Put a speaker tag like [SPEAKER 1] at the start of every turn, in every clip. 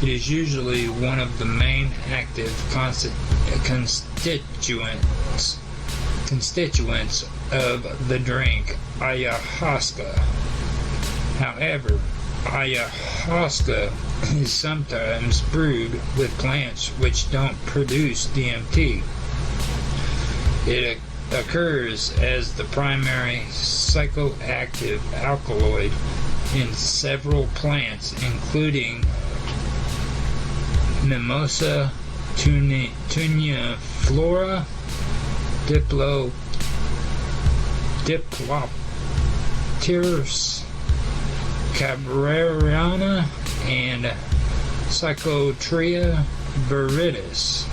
[SPEAKER 1] It is usually one of the main active constituents of the drink ayahuasca. However, ayahuasca is sometimes brewed with plants which don't produce DMT. It occurs as the primary psychoactive alkaloid in several plants, including Mimosa tuniflora, Diplopteris cabreriana, and Psychotria viridis.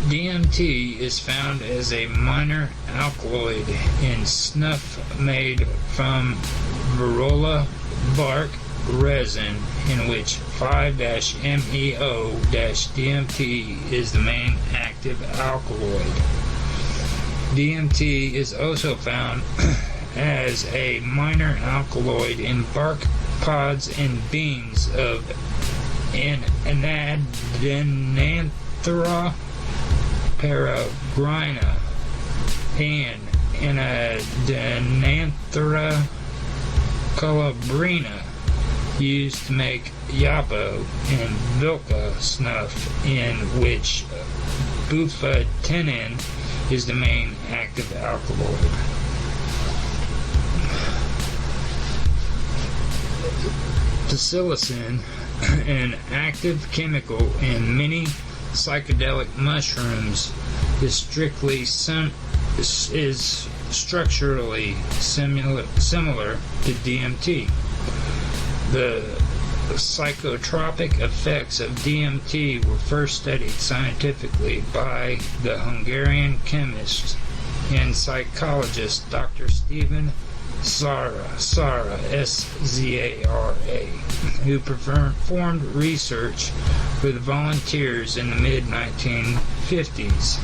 [SPEAKER 1] DMT is found as a minor alkaloid in snuff made from Virola bark resin, in which 5-MeO-DMT is the main active alkaloid. DMT is also found as a minor alkaloid in bark, pods, and beans of Anadenanthera peregrina and Anadenanthera calabrina, used to make Yapo and Vilca snuff, in which bufotenin is the main active alkaloid. Psilocin, an active chemical in many psychedelic mushrooms, is structurally similar to DMT. The psychotropic effects of DMT were first studied scientifically by the Hungarian chemist and psychologist Dr. Stephen Szara, S-Z-A-R-A, who performed research with volunteers in the mid-1950s.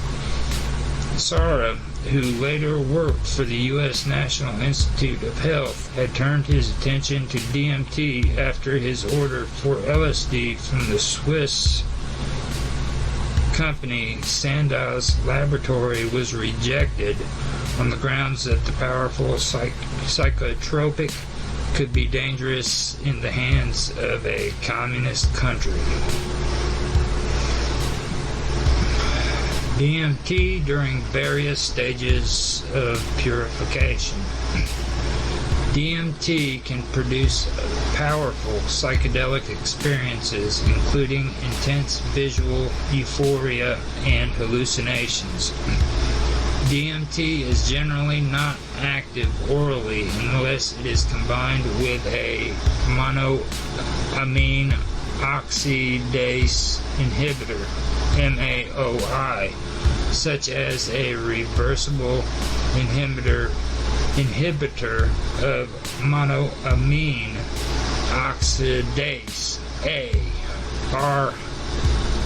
[SPEAKER 1] Szara, who later worked for the U.S. National Institute of Health, had turned his attention to DMT after his order for LSD from the Swiss company Sandoz Laboratory was rejected on the grounds that the powerful psychotropic could be dangerous in the hands of a communist country. DMT during various stages of purification. DMT can produce powerful psychedelic experiences, including intense visual euphoria and hallucinations. DMT is generally not active orally unless it is combined with a monoamine oxidase inhibitor, MAOI, such as a reversible inhibitor of monoamine oxidase A,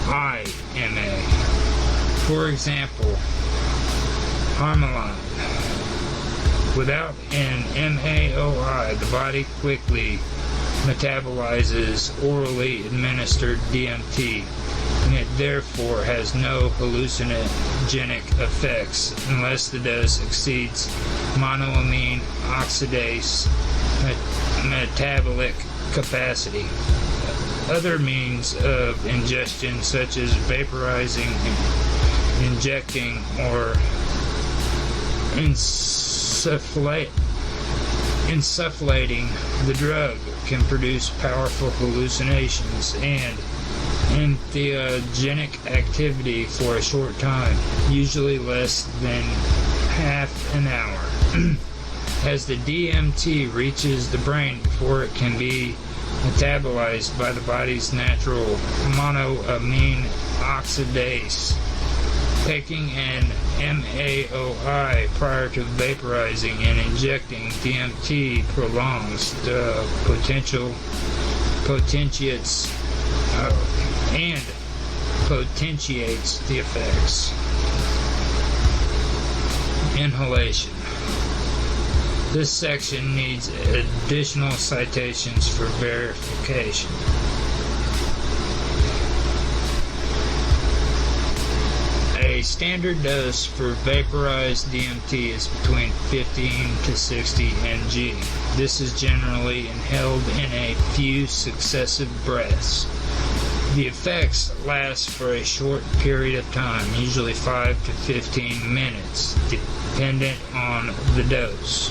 [SPEAKER 1] RIMA. For example, Harmaline. Without an MAOI, the body quickly metabolizes orally administered DMT, and it therefore has no hallucinogenic effects unless the dose exceeds monoamine oxidase metabolic capacity. Other means of ingestion, such as vaporizing, injecting, or insufflating the drug, can produce powerful hallucinations and entheogenic activity for a short time, usually less than half an hour. As the DMT reaches the brain before it can be metabolized by the body's natural monoamine oxidase, taking an MAOI prior to vaporizing and injecting DMT prolongs the potentiates the effects. Inhalation. This section needs additional citations for verification. A standard dose for vaporized DMT is between 15 to 60 mg. This is generally inhaled in a few successive breaths. The effects last for a short period of time, usually 5 to 15 minutes, dependent on the dose.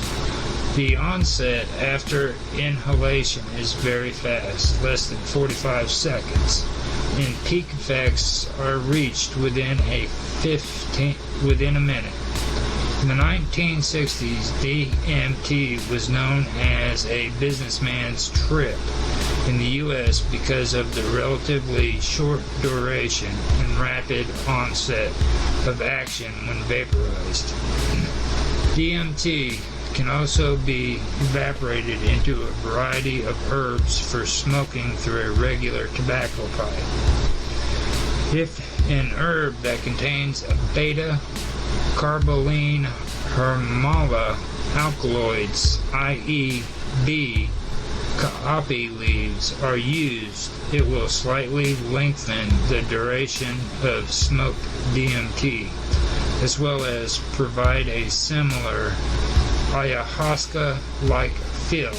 [SPEAKER 1] The onset after inhalation is very fast, less than 45 seconds, and peak effects are reached within a minute. In the 1960s, DMT was known as a businessman's trip in the U.S. because of the relatively short duration and rapid onset of action when vaporized. DMT can also be evaporated into a variety of herbs for smoking through a regular tobacco pipe. If an herb that contains beta-carboline hermala alkaloids, i.e. Ka'api leaves, are used, it will slightly lengthen the duration of smoked DMT, as well as provide a similar ayahuasca-like feel.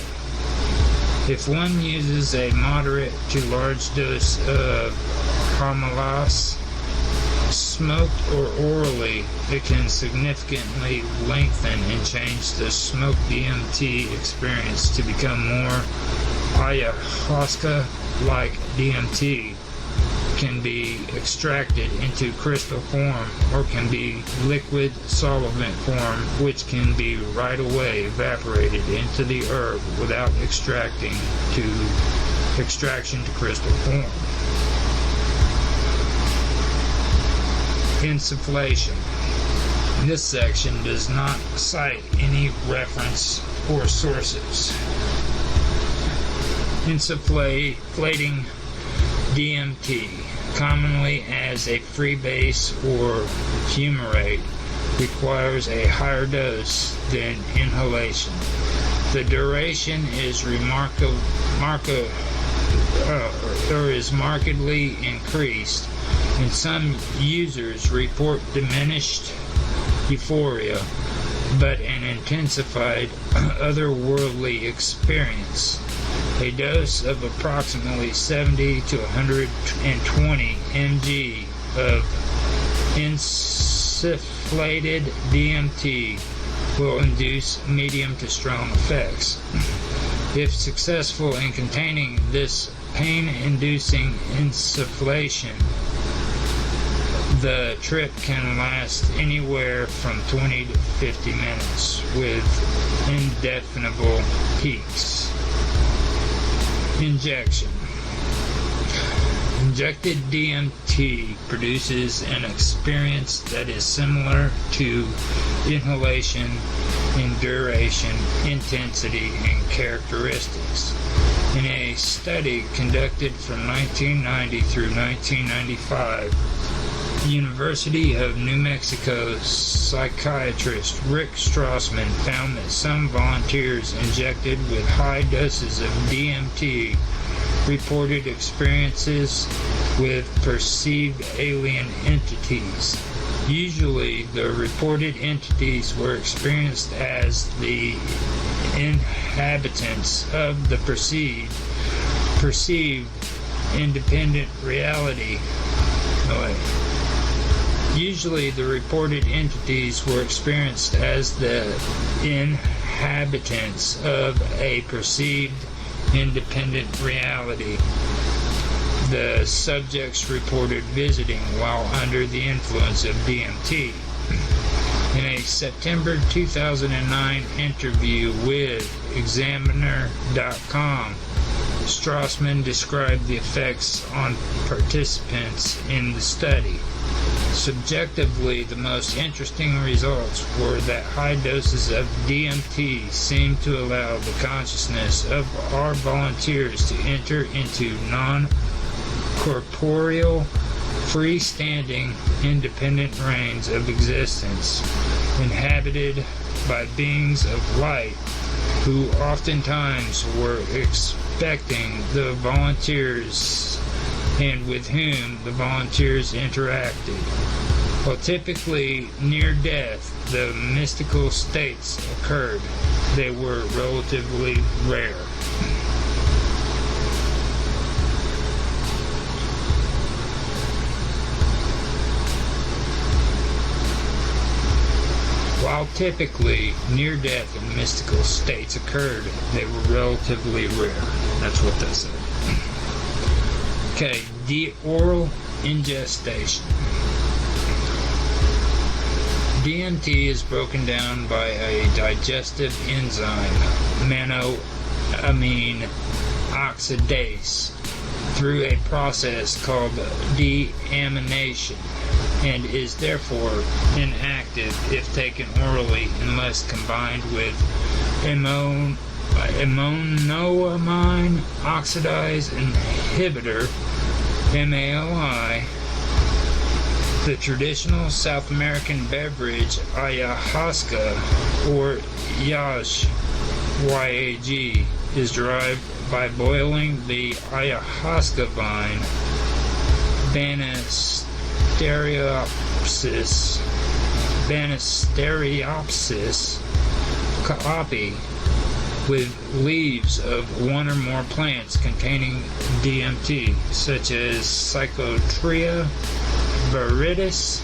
[SPEAKER 1] If one uses a moderate to large dose of hermalas, smoked or orally, it can significantly lengthen and change the smoked DMT experience to become more ayahuasca-like. DMT can be extracted into crystal form or can be liquid solvent form, which can be right away evaporated into the herb without extraction to crystal form. Insufflation. This section does not cite any reference or sources. Insufflating DMT, commonly as a freebase or fumarate, requires a higher dose than inhalation. The duration is markedly increased, and some users report diminished euphoria, but an intensified otherworldly experience. A dose of approximately 70 to 120 mg of insufflated DMT will induce medium to strong effects. If successful in containing this pain-inducing insufflation, the trip can last anywhere from 20 to 50 minutes with indefinable peaks. Injection. Injected DMT produces an experience that is similar to inhalation in duration, intensity, and characteristics. In a study conducted from 1990 through 1995, University of New Mexico psychiatrist Rick Strassman found that some volunteers injected with high doses of DMT reported experiences with perceived alien entities. Usually, the reported entities were experienced as the inhabitants of the perceived independent reality. Usually the reported entities were experienced as the inhabitants of a perceived independent reality. The subjects reported visiting while under the influence of DMT. In a September 2009 interview with Examiner.com, Strassman described the effects on participants in the study. Subjectively, the most interesting results were that high doses of DMT seemed to allow the consciousness of our volunteers to enter into non-corporeal, freestanding, independent reigns of existence, inhabited by beings of light who oftentimes were expecting the volunteers and with whom the volunteers interacted. While typically near death, the mystical states occurred, they were relatively rare. While typically near-death and mystical states occurred, they were relatively rare. That's what that said. Okay, the oral ingestion. DMT is broken down by a digestive enzyme, monoamine oxidase, through a process called deamination, and is therefore inactive if taken orally unless combined with monoamine oxidase inhibitor, MAOI. The traditional South American beverage ayahuasca, or yash, YAG, is derived by boiling the ayahuasca vine, Banisteriopsis caapi, with leaves of one or more plants containing DMT, such as Psychotria viridis,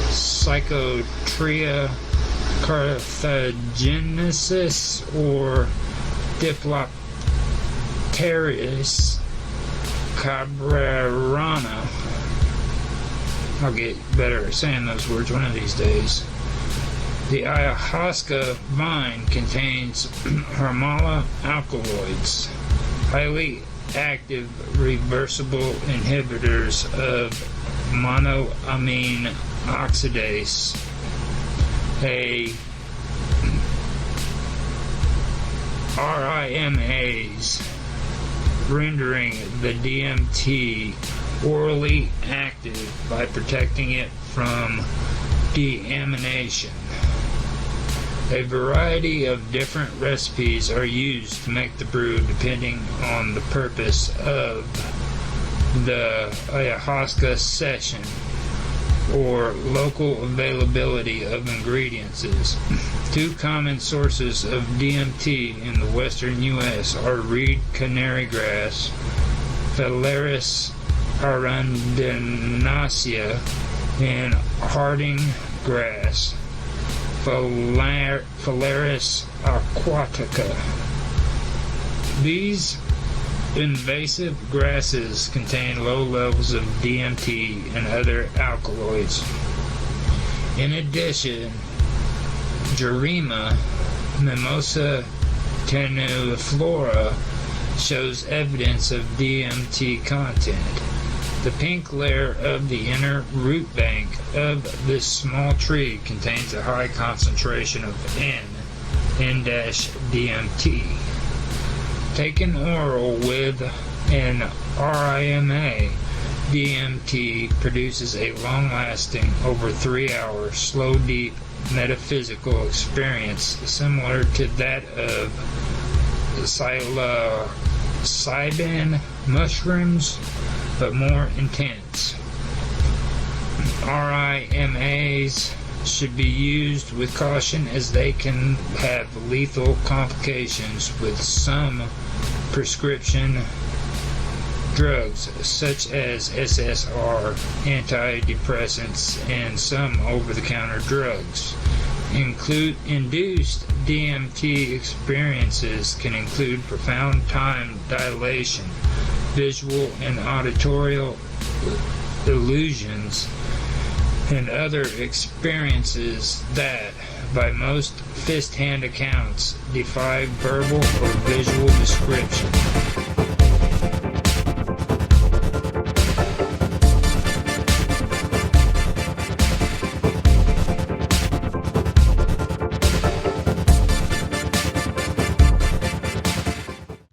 [SPEAKER 1] Psychotria carthaginosis, or Diplopteris cabrerana. I'll get better at saying those words one of these days. The ayahuasca vine contains harmala alkaloids, highly active reversible inhibitors of monoamine oxidase, RIMAs, rendering the DMT orally active by protecting it from deamination. A variety of different recipes are used to make the brew depending on the purpose of the ayahuasca session or local availability of ingredients. Two common sources of DMT in the western U.S. are reed canary grass, Phalaris arundinacea, and harding grass, Phalaris aquatica. These invasive grasses contain low levels of DMT and other alkaloids. In addition, Gerima mimosa tenuiflora shows evidence of DMT content. The pink layer of the inner root bank of this small tree contains a high concentration of N-DMT. Taken oral with an RIMA, DMT produces a long-lasting, over 3-hour, slow, deep metaphysical experience similar to that of psilocybin mushrooms, but more intense. RIMAs should be used with caution as they can have lethal complications with some prescription drugs such as SSR, antidepressants, and some over-the-counter drugs. Induced DMT experiences can include profound time dilation, visual and auditory illusions, and other experiences that, by most first-hand accounts, defy verbal or visual description.